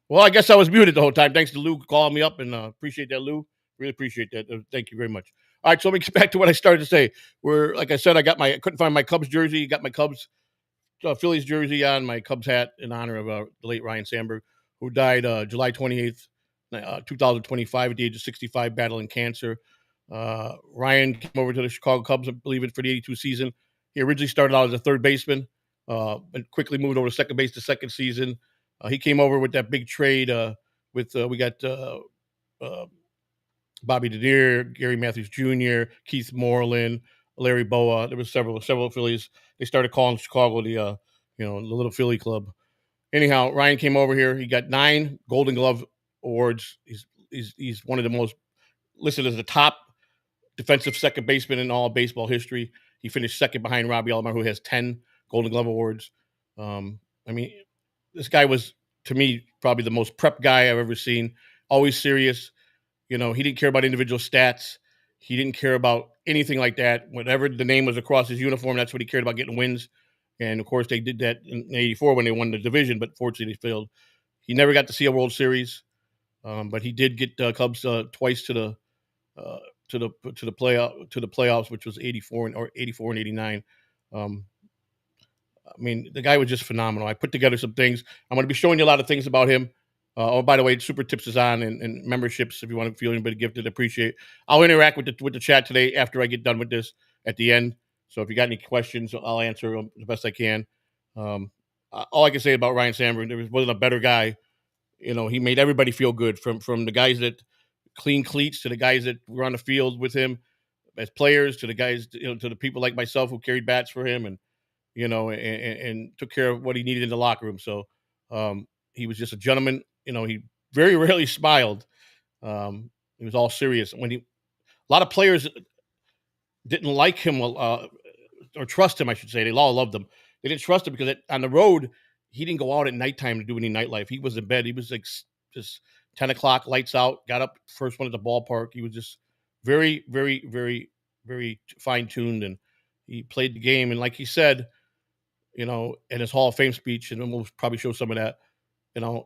Well, I guess I was muted the whole time. Thanks to Lou calling me up, and appreciate that, Lou. Really appreciate that. Thank you very much. All right, so let me get back to what I started to say. Where, like I said, I couldn't find my Cubs jersey. Got my Cubs Phillies jersey on, my Cubs hat in honor of the late Ryne Sandberg, who died July 28th, 2025, at the age of 65, battling cancer. Ryan came over to the Chicago Cubs, I believe it, for the 82 season. He originally started out as a third baseman, and quickly moved over to second base the second season. He came over with that big trade we got Bobby Deere, Gary Matthews Jr., Keith Moreland, Larry Boa. There was several Phillies. They started calling Chicago the Little Philly Club. Anyhow, Ryan came over here. He got 9 Golden Glove awards. He's one of the most listed as the top defensive second baseman in all baseball history. He finished second behind Robbie Alomar, who has 10 Golden Glove awards. This guy was, to me, probably the most prep guy I've ever seen. Always serious. He didn't care about individual stats. He didn't care about anything like that. Whatever the name was across his uniform, that's what he cared about, getting wins. And, of course, they did that in '84 when they won the division, but fortunately they failed. He never got to see a World Series, but he did get Cubs twice to the playoffs, which was '84 and '89. The guy was just phenomenal. I put together some things. I'm going to be showing you a lot of things about him. By the way, Super Tips is on, and memberships, if you want to feel anybody gifted, appreciate. I'll interact with the chat today after I get done with this at the end. So if you got any questions, I'll answer them the best I can. All I can say about Ryne Sandberg, there wasn't a better guy. He made everybody feel good, from the guys that clean cleats to the guys that were on the field with him as players, to the guys, to the people like myself who carried bats for him, and took care of what he needed in the locker room. So he was just a gentleman. He very rarely smiled. He was all serious. A lot of players didn't like him or trust him, I should say. They all loved him. They didn't trust him because on the road, he didn't go out at nighttime to do any nightlife. He was in bed. He was like just 10 o'clock, lights out, got up, first one at the ballpark. He was just very, very, very, very fine-tuned, and he played the game. And like he said, in his Hall of Fame speech, and we'll probably show some of that,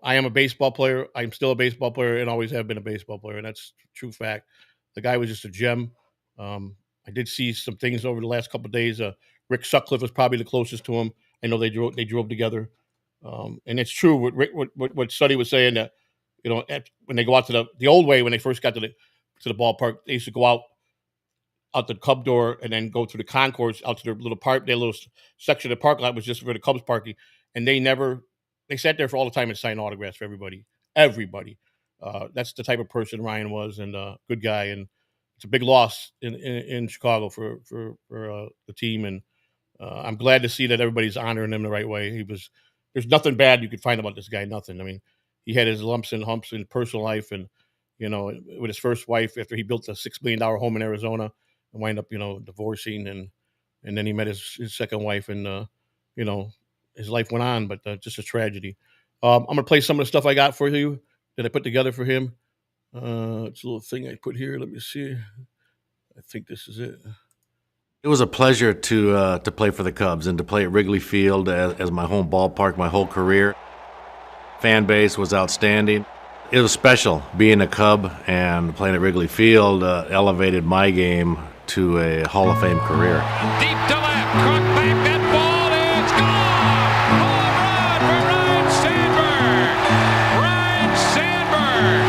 I am a baseball player. I'm still a baseball player and always have been a baseball player, and that's a true fact. The guy was just a gem. I did see some things over the last couple of days. Rick Sutcliffe was probably the closest to him. I know they drove together. And it's true what Suddy was saying, that when they go out to the old way, when they first got to the ballpark, they used to go out the Cub door and then go through the concourse out to their little park. Their little section of the parking lot was just for the Cubs parking, and they sat there for all the time and signed autographs for everybody. That's the type of person Ryan was, and good guy. And it's a big loss in Chicago for the team, and I'm glad to see that everybody's honoring him the right way. There's nothing bad you could find about this guy. Nothing. He had his lumps and humps in personal life, and with his first wife, after he built a $6 million home in Arizona, and wind up divorcing, and then he met his second wife, and his life went on, but just a tragedy. I'm gonna play some of the stuff I got for you that I put together for him. It's a little thing I put here. Let me see. I think this is it. It was a pleasure to play for the Cubs and to play at Wrigley Field as my home ballpark my whole career. Fan base was outstanding. It was special being a Cub, and playing at Wrigley Field elevated my game to a Hall of Fame career. Deep to left, caught back, that ball is gone! Home run for Ryne Sandberg! Ryne Sandberg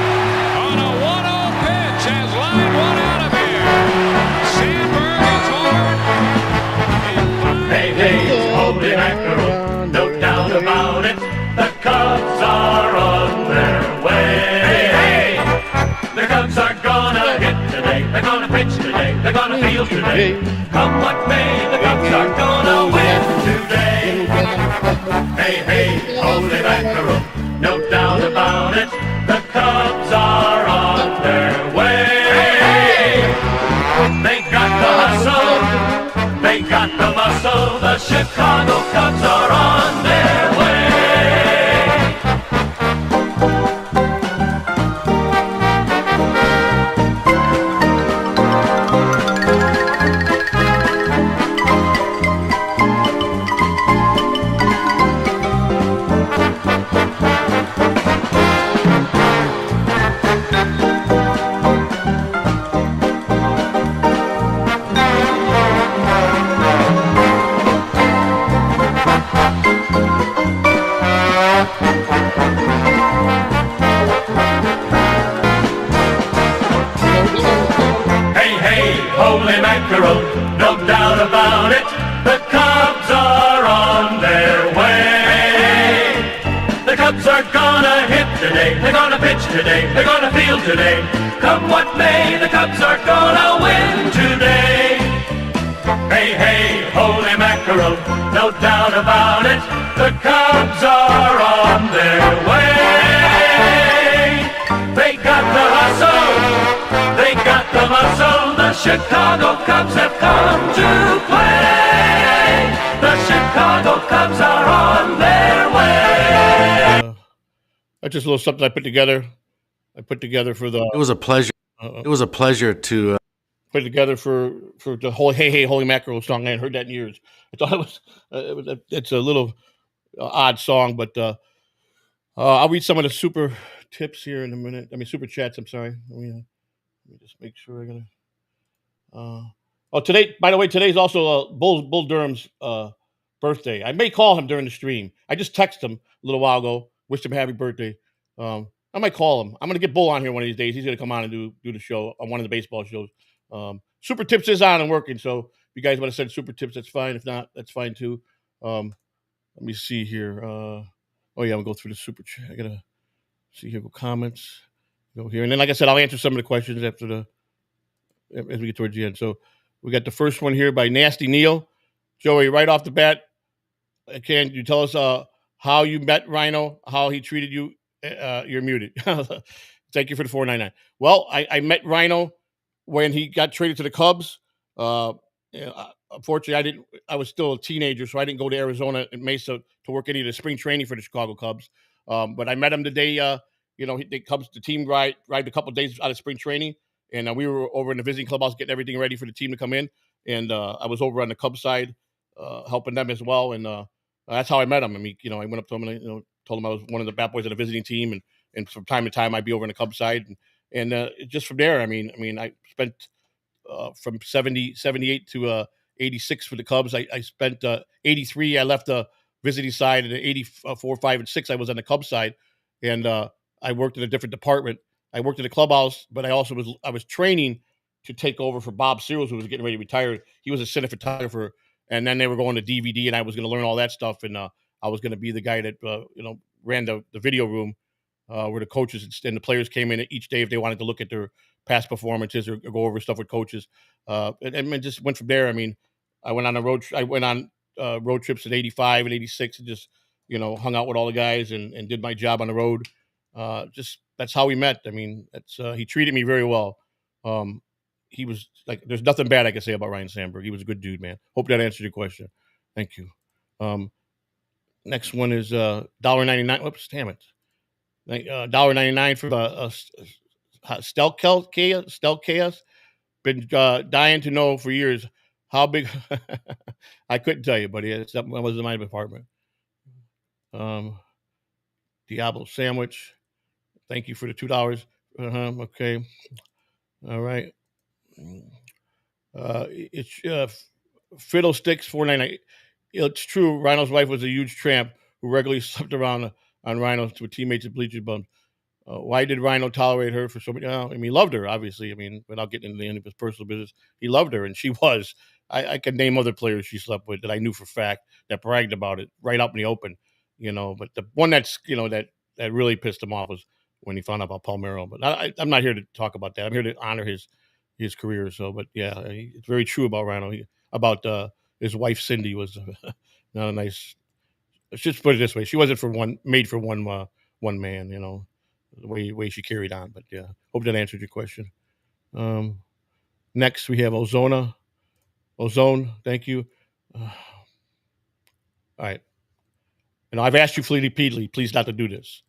on a 1-0 pitch has lined one out of here. Sandberg is hard. Hey, hold it after, no doubt about it. The Cubs are on their way. Hey, the Cubs are gonna hit today. They're gonna pitch today. They're gonna field today. Come what may, the Cubs are gonna win today. Hey, hold it after, no doubt about it. The Cubs are on their way. They got the hustle. They got the muscle. The Chicago Cubs are on their way. today. They're gonna feel today. Come what may, the Cubs are gonna win today. Hey, hey, holy mackerel, no doubt about it. The Cubs are on their way. They got the hustle, they got the muscle. The Chicago Cubs have come to play. The Chicago Cubs are on their way. That's just a little something I put together. For the. It was a pleasure. It was a pleasure to put together for the whole "Hey Hey Holy Mackerel" song. I hadn't heard that in years. I thought it's a little odd song, but I'll read some of the super tips here in a minute. I mean, super chats. I'm sorry. Let me just make sure I'm gonna. Today, by the way, today's also Bull Durham's birthday. I may call him during the stream. I just texted him a little while ago. Wished him happy birthday. I might call him. I'm gonna get Bull on here one of these days. He's gonna come on and do the show on one of the baseball shows. Super tips is on and working. So if you guys want to send super tips, that's fine. If not, that's fine too. Let me see here. I'm gonna go through the super chat. I gotta see here. Go comments. Go here, and then like I said, I'll answer some of the questions as we get towards the end. So we got the first one here by Nasty Neil. Joey, right off the bat, can you tell us how you met Ryno, how he treated you? You're muted. Thank you for the $4.99. Well, I met Ryno when he got traded to the Cubs. Unfortunately, I was still a teenager, so I didn't go to Arizona and Mesa to work any of the spring training for the Chicago Cubs. But I met him the day, the team ride a couple of days out of spring training, and we were over in the visiting clubhouse getting everything ready for the team to come in. And I was over on the Cubs side, helping them as well. And that's how I met him. I mean, I went up to him and told him I was one of the bat boys of the visiting team, and from time to time I'd be over in the Cubs side, and just from there, I mean, I spent from 78 to 86 for the Cubs. I spent 83. I left the visiting side, and 84, 5, and 6 I was on the Cubs side, and I worked in a different department. I worked in the clubhouse, but I was training to take over for Bob Searles, who was getting ready to retire. He was a cinematographer, and then they were going to DVD, and I was going to learn all that stuff, and I was going to be the guy that ran the video room where the coaches and the players came in each day if they wanted to look at their past performances or go over stuff with coaches. And just went from there. I mean, I went on road trips in 85 and 86 and just, hung out with all the guys and did my job on the road. Just that's how we met. I mean, he treated me very well. He was like, there's nothing bad I can say about Ryne Sandberg. He was a good dude, man. Hope that answered your question. Thank you. Next one is $1.99. Whoops, damn it. $1.99 for the Stealth Chaos. Been dying to know for years how big. I couldn't tell you, buddy. That was in my department. Diablo Sandwich. Thank you for the $2. Okay. All right. It's Fiddlesticks $4.99. It's true. Ryno's wife was a huge tramp who regularly slept around on Ryno with teammates at bleachers bums. Why did Ryno tolerate her for so many? I mean, he loved her, obviously. I mean, without getting into the end of his personal business, he loved her, and she was. I could name other players she slept with that I knew for a fact that bragged about it right up in the open, But the one that's that really pissed him off was when he found out about Palmeiro. But I'm not here to talk about that. I'm here to honor his career. So, but yeah, it's very true about Ryno. About his wife Cindy was not a nice. Let's just put it this way: she wasn't made for one man. The way she carried on. But yeah, hope that answered your question. Next we have Ozone. Thank you. All right. And I've asked you repeatedly, please not to do this.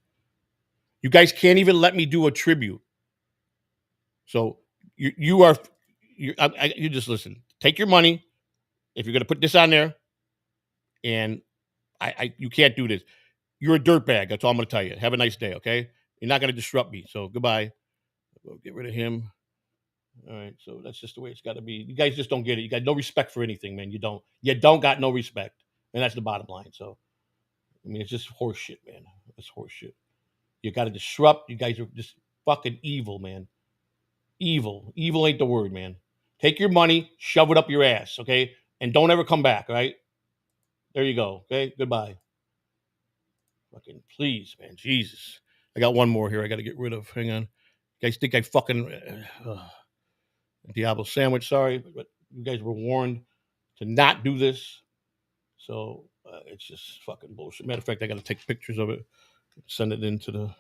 You guys can't even let me do a tribute. So you just listen. Take your money if you're going to put this on there, and you can't do this. You're a dirtbag. That's all I'm going to tell you. Have a nice day, okay? You're not going to disrupt me. So goodbye. We'll get rid of him. All right. So that's just the way it's got to be. You guys just don't get it. You got no respect for anything, man. You don't got no respect. And that's the bottom line. So, I mean, it's just horse shit, man. It's horse shit. You got to disrupt. You guys are just fucking evil, man. Evil. Evil ain't the word, man. Take your money, shove it up your ass, okay? And don't ever come back, all right? There you go, okay? Goodbye. Fucking please, man. Jesus. I got one more here I got to get rid of. Hang on. You guys think I fucking Diablo sandwich? Sorry, but you guys were warned to not do this. So it's just fucking bullshit. Matter of fact, I got to take pictures of it, send it into the.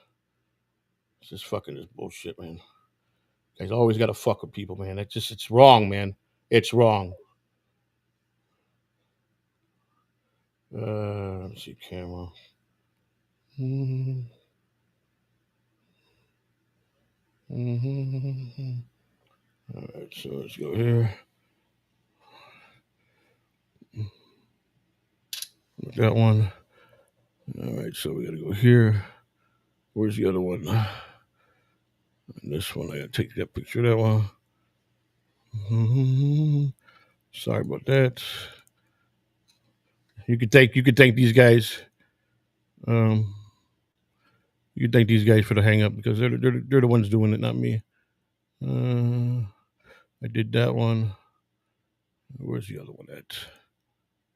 It's just fucking this bullshit, man. You guys always got to fuck with people, man. It's wrong, man. It's wrong. Let's see, camera. All right, so let's go here. That one. All right, so we got to go here. Where's the other one? And this one, I got to take that picture of that one. Sorry about that. You could thank these guys. You could thank these guys for the hang up because they're the ones doing it, not me. I did that one. Where's the other one at?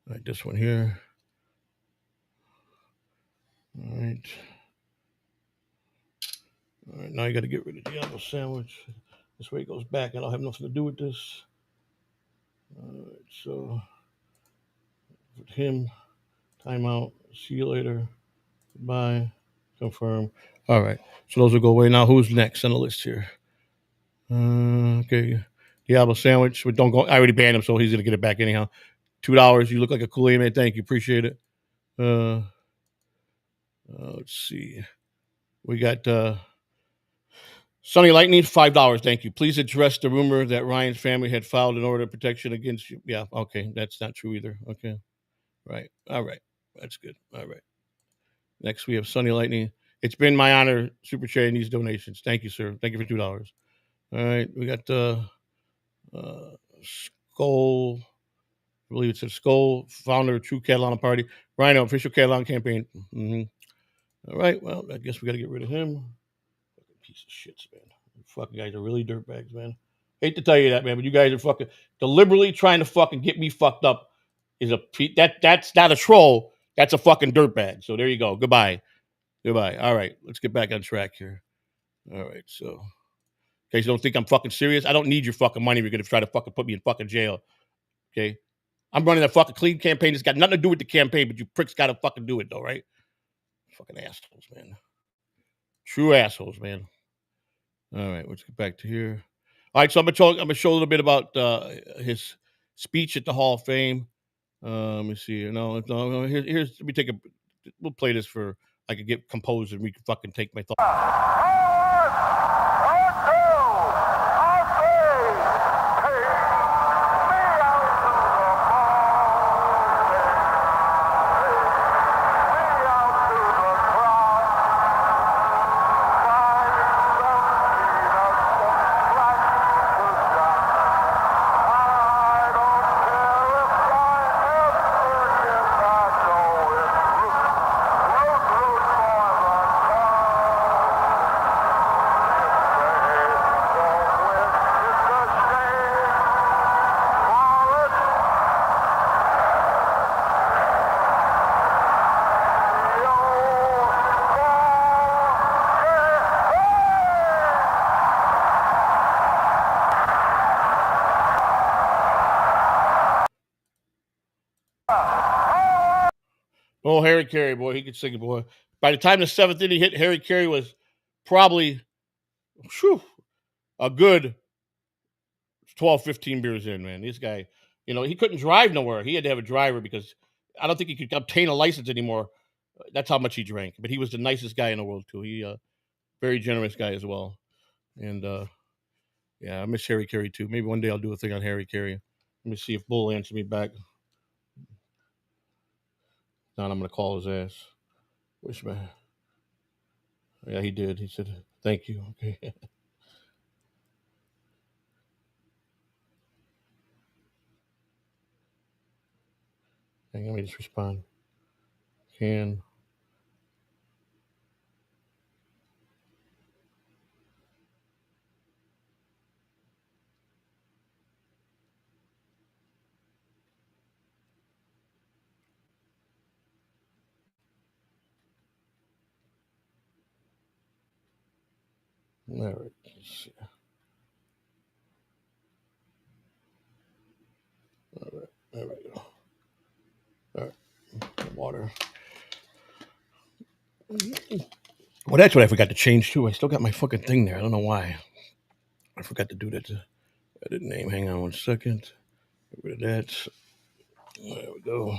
All right, this one here. All right. All right, now you got to get rid of the apple sandwich. This way it goes back. I don't have nothing to do with this. All right, so with him, timeout. See you later. Goodbye. Confirm. All right, so those will go away. Now who's next on the list here? Okay, Diablo sandwich. But don't go. I already banned him, so he's gonna get it back anyhow. $2. You look like a Kool-Aid man. Thank you. Appreciate it. Let's see. We got Sunny Lightning, $5. Thank you. Please address the rumor that Ryan's family had filed an order of protection against you. Yeah, okay. That's not true either. Okay. Right. All right. That's good. All right. Next, we have Sunny Lightning. It's been my honor super chatting these donations. Thank you, sir. Thank you for $2. All right. We got Skull. I believe it says Skull, founder of True Catalano Party. Rhino, official Catalan campaign. All right. Well, I guess we got to get rid of him. Fucking piece of shits, man. You fucking guys are really dirtbags, man. Hate to tell you that, man, but you guys are fucking deliberately trying to fucking get me fucked up. That's not a troll. That's a fucking dirtbag. So there you go. Goodbye. All right. Let's get back on track here. All right. So, in case you don't think I'm fucking serious, I don't need your fucking money. You're gonna try to fucking put me in fucking jail. Okay. I'm running a fucking clean campaign. It's got nothing to do with the campaign, but you pricks got to fucking do it, though, right? Fucking assholes, man. True assholes, man. All right, let's get back to here. All right, so I'm gonna show a little bit about his speech at the Hall of Fame. Let me see. No, here's. Let me take a. We'll play this for. I could get composed and we can fucking take my thoughts. Oh, Harry Carey, boy, he could sing it, boy. By the time the seventh inning hit, Harry Carey was probably a good 12, 15 beers in, man. This guy, he couldn't drive nowhere. He had to have a driver because I don't think he could obtain a license anymore. That's how much he drank. But he was the nicest guy in the world, too. He very generous guy as well. And, yeah, I miss Harry Carey, too. Maybe one day I'll do a thing on Harry Carey. Let me see if Bull answers me back. Now I'm going to call his ass. Wish man. Yeah, he did. He said, thank you. Okay. Hang on, let me just respond. Can. All right. Let's see. All right. There we go. All right. Water. Well, that's what I forgot to change too. I still got my fucking thing there. I don't know why. I forgot to do that. Edit name. Hang on 1 second. Get rid of that. There we go.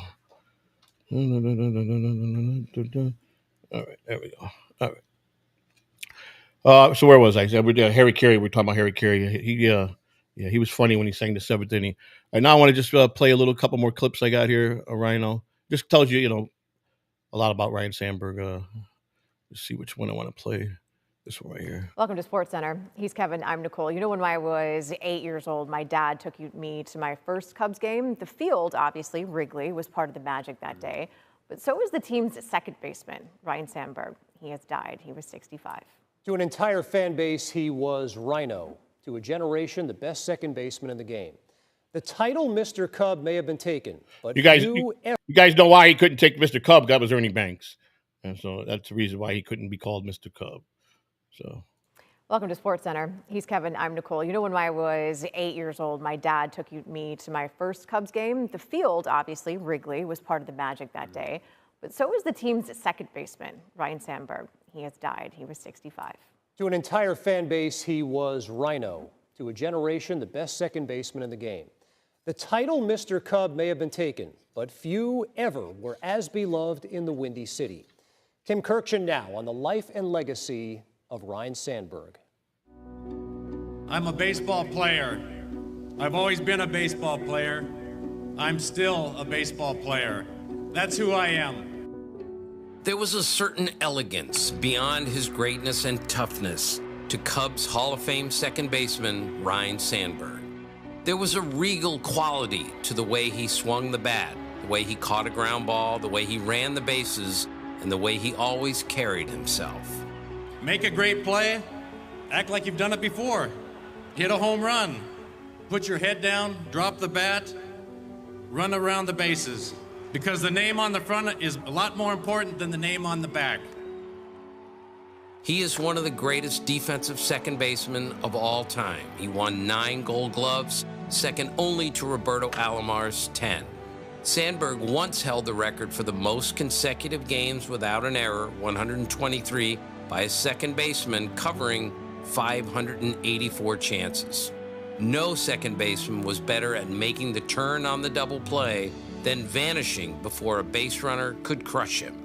All right. There we go. All right. So where was I? Harry Carey. We're talking about Harry Carey. He was funny when he sang the seventh inning. And now I want to just play a couple more clips I got here. Rhino just tells you, a lot about Ryne Sandberg. Let's see which one I want to play. This one right here. Welcome to SportsCenter. He's Kevin. I'm Nicole. When I was 8 years old, my dad took me to my first Cubs game. The field, obviously, Wrigley, was part of the magic that day. But so was the team's second baseman, Ryne Sandberg. He has died. He was 65. To an entire fan base, he was Rhino. To a generation, the best second baseman in the game. The title Mr. Cub may have been taken, but you guys know why he couldn't take Mr. Cub? That was Ernie Banks. And so that's the reason why he couldn't be called Mr. Cub. So, welcome to SportsCenter. He's Kevin. I'm Nicole. When I was 8 years old, my dad took me to my first Cubs game. The field, obviously, Wrigley, was part of the magic that day. But so was the team's second baseman, Ryne Sandberg. He has died. He was 65. To an entire fan base, he was Rhino. To a generation, the best second baseman in the game. The title Mr. Cub may have been taken, but few ever were as beloved in the Windy City. Tim Kirkshin now on the life and legacy of Ryne Sandberg. I'm a baseball player. I've always been a baseball player. I'm still a baseball player. That's who I am. There was a certain elegance beyond his greatness and toughness to Cubs Hall of Fame second baseman Ryne Sandberg. There was a regal quality to the way he swung the bat, the way he caught a ground ball, the way he ran the bases, and the way he always carried himself. Make a great play, act like you've done it before. Hit a home run, put your head down, drop the bat, run around the bases. Because the name on the front is a lot more important than the name on the back. He is one of the greatest defensive second basemen of all time. He won 9 Gold Gloves, second only to Roberto Alomar's 10. Sandberg once held the record for the most consecutive games without an error, 123, by a second baseman, covering 584 chances. No second baseman was better at making the turn on the double play than vanishing before a base runner could crush him.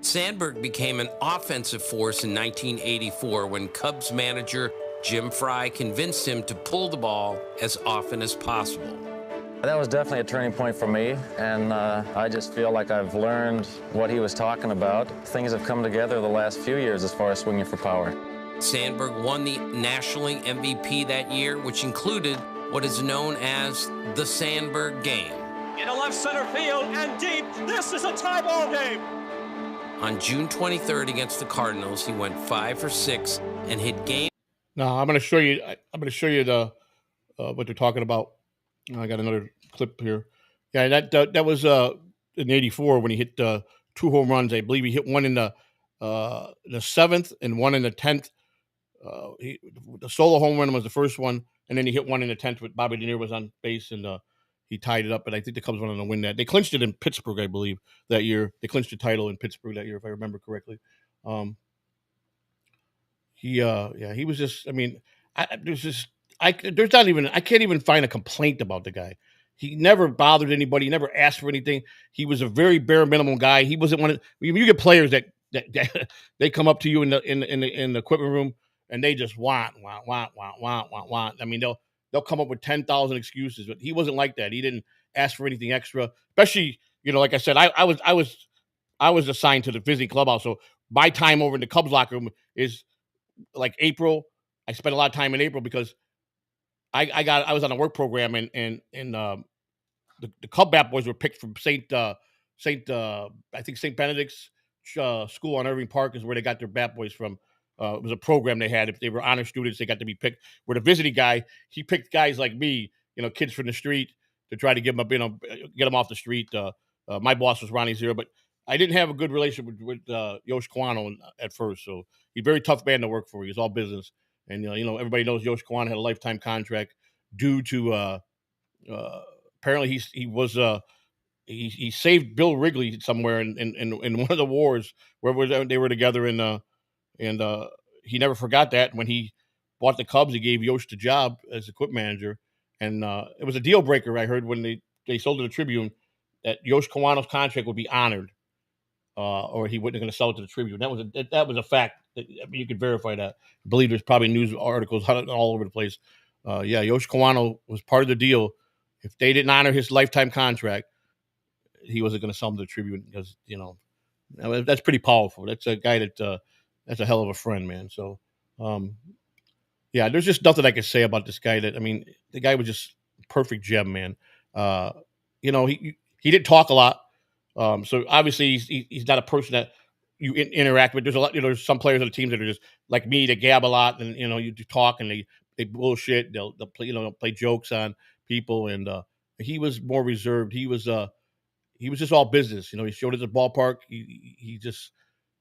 Sandberg became an offensive force in 1984 when Cubs manager Jim Fry convinced him to pull the ball as often as possible. That was definitely a turning point for me, and I just feel like I've learned what he was talking about. Things have come together the last few years as far as swinging for power. Sandberg won the National League MVP that year, which included what is known as the Sandberg game. Into left center field and deep. This is a tie ball game. On June 23rd against the Cardinals, he went 5 for 6 and hit game. Now I'm going to show you. The what they're talking about. I got another clip here. Yeah, that was in '84 when he hit 2 home runs. I believe he hit one in the 7th and one in the 10th. The solo home run was the first one, and then he hit one in the 10th with Bobby De Niro was on base, and he tied it up. And I think the Cubs went on to win that. They clinched it in Pittsburgh, I believe, that year. They clinched the title in Pittsburgh that year, if I remember correctly. He was just. I mean, I can't even find a complaint about the guy. He never bothered anybody. He never asked for anything. He was a very bare minimum guy. He wasn't one of. You get players that they come up to you in the equipment room and they just want. I mean, they'll come up with 10,000 excuses, but he wasn't like that. He didn't ask for anything extra. Especially, like I said, I was assigned to the visiting clubhouse, so my time over in the Cubs locker room is like April. I spent a lot of time in April because I was on a work program and the Cub bat boys were picked from St. Benedict's school on Irving Park is where they got their bat boys from. It was a program they had. If they were honor students, they got to be picked. Where the visiting guy, he picked guys like me, kids from the street to try to get them off the street. My boss was Ronnie Zero, but I didn't have a good relationship with Yosh Kawano at first, so he's a very tough man to work for. He's all business, and everybody knows Yosh Kawano had a lifetime contract due to apparently he saved Bill Wrigley somewhere in one of the wars where they were together, and he never forgot that. When he bought the Cubs, he gave Yosh the job as equipment manager, and it was a deal breaker. I heard when they sold to the Tribune that Yosh Kawano's contract would be honored, or he wasn't going to sell it to the Tribune. That was a fact. You could verify that. I believe there's probably news articles all over the place. Yosh Kawano was part of the deal. If they didn't honor his lifetime contract, he wasn't going to sell him to the Tribune because that's pretty powerful. That's a guy that's a hell of a friend, man. So, there's just nothing I can say about this guy. The guy was just perfect gem, man. He didn't talk a lot. So obviously he's not a person that you interact with. There's a lot. There's some players on the teams that are just like me. They gab a lot, and you talk and they bullshit. They'll play play jokes on people, and he was more reserved. He was just all business. He showed at the ballpark. He just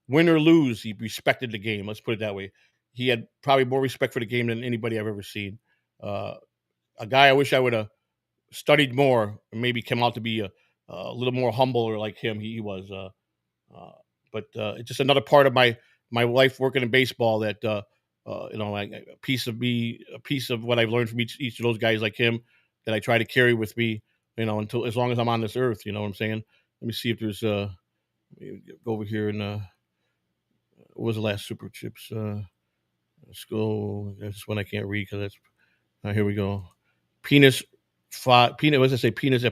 win or lose, he respected the game. Let's put it that way. He had probably more respect for the game than anybody I've ever seen. A guy I wish I would have studied more and maybe come out to be a little more humble or like him. He was. But it's just another part of my life working in baseball that like a piece of what I've learned from each of those guys like him that I try to carry with me, until as long as I'm on this earth. You know what I'm saying? Let me see if there's go over here and what was the last Super Chips? Let's go. That's one I can't read because that's here we go. Penis. What does it say? Penis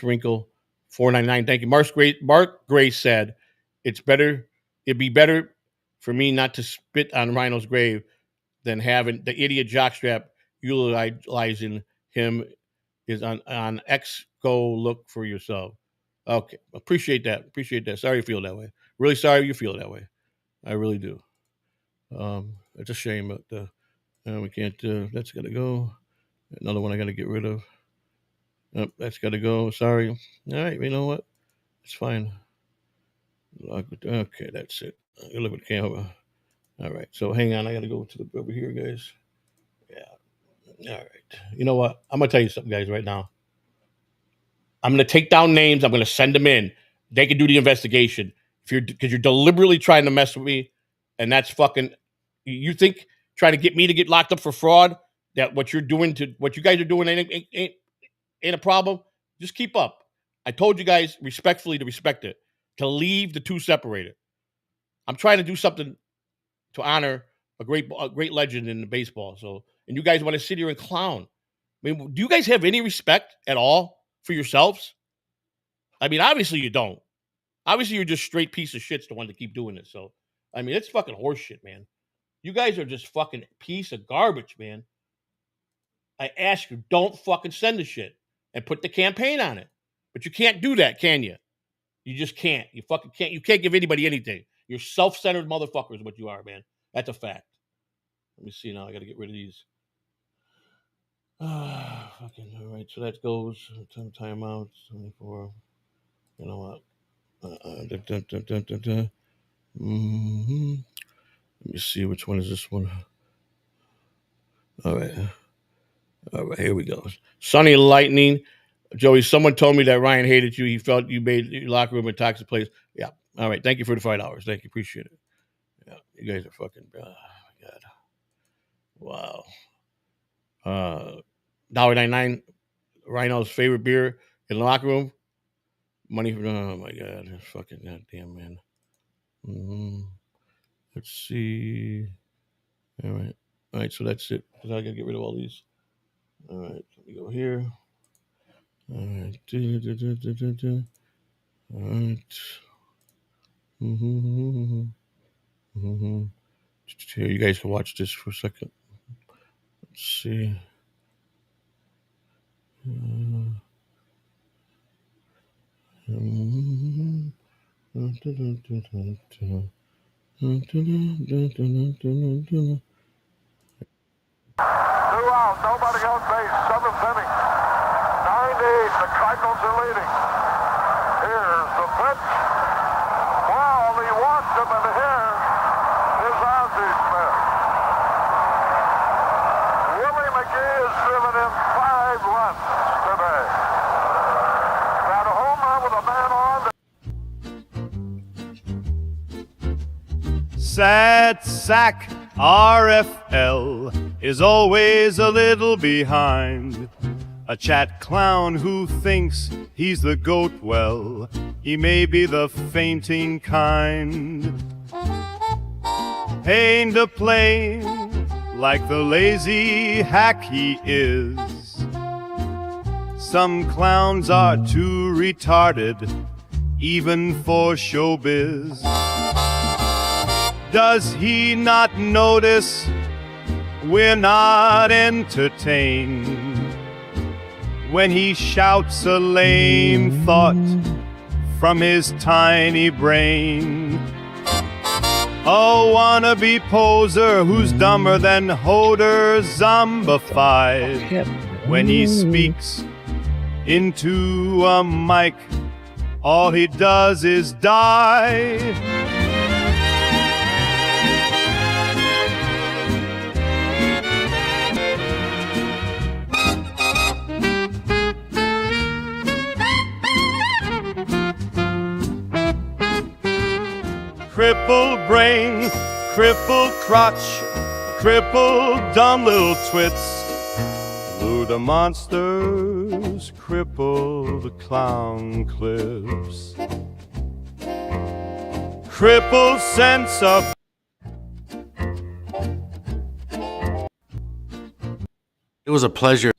wrinkle. 499. Thank you. Mark Gray said, it'd be better for me not to spit on Rhino's grave than having the idiot jockstrap utilizing him is on X. Go look for yourself. Okay. Appreciate that. Sorry you feel that way. Really sorry you feel that way. I really do. It's a shame, but we can't. That's got to go. Another one I got to get rid of. That's got to go. Sorry. All right. You know what? It's fine. Okay, that's it. Look at the camera. All right. So hang on. I got to go to over here, guys. Yeah. All right. You know what? I'm gonna tell you something, guys. Right now, I'm gonna take down names. I'm gonna send them in. They can do the investigation. Because you're deliberately trying to mess with me, and that's fucking. You think trying to get me to get locked up for fraud? That what you guys are doing ain't a problem. Just keep up. I told you guys respectfully to respect it, to leave the two separated. I'm trying to do something to honor a great legend in the baseball. So, and you guys want to sit here and clown. I mean, do you guys have any respect at all for yourselves? I mean, obviously you don't. Obviously, you're just straight piece of shits the one to keep doing this. So, I mean, it's fucking horseshit, man. You guys are just fucking piece of garbage, man. I ask you, don't fucking send the shit and put the campaign on it. But you can't do that, can you? You just can't. You fucking can't. You can't give anybody anything. You're self-centered motherfuckers is what you are, man. That's a fact. Let me see now. I got to get rid of these. Fucking, all right. So that goes. Timeout. 24. You know what? Let me see, which one is this one? All right, here we go. Sunny Lightning. Joey, someone told me that Ryan hated you. He felt you made your locker room a toxic place. Yeah. All right. Thank you for the $5. Thank you. Appreciate it. Yeah. You guys are fucking, oh my God. Wow. $1.99. Rhino's favorite beer in the locker room. Money for, oh my God. That's fucking goddamn, man. Let's see. All right. So that's it. Because I got to get rid of all these. All right. Let me go here. All right. All right. Here, you guys can watch this for a second. Let's see. Out, nobody on base, seventh inning. 9-8, the Cardinals are leading. Here's the pitch. Ball, he wants him, and here is Ozzie Smith. Willie McGee has driven in 5 runs today. Got a home run with a man on. Sad sack RFL is always a little behind. A chat clown who thinks he's the goat, well, he may be the fainting kind. Pain to play like the lazy hack he is. Some clowns are too retarded, even for showbiz. Does he not notice we're not entertained when he shouts a lame thought from his tiny brain? A wannabe poser who's dumber than Hoder zombified when he speaks into a mic. All he does is die. Crippled brain, crippled crotch, crippled dumb little twits. Blew the monsters, crippled clown clips. Crippled sense of. It was a pleasure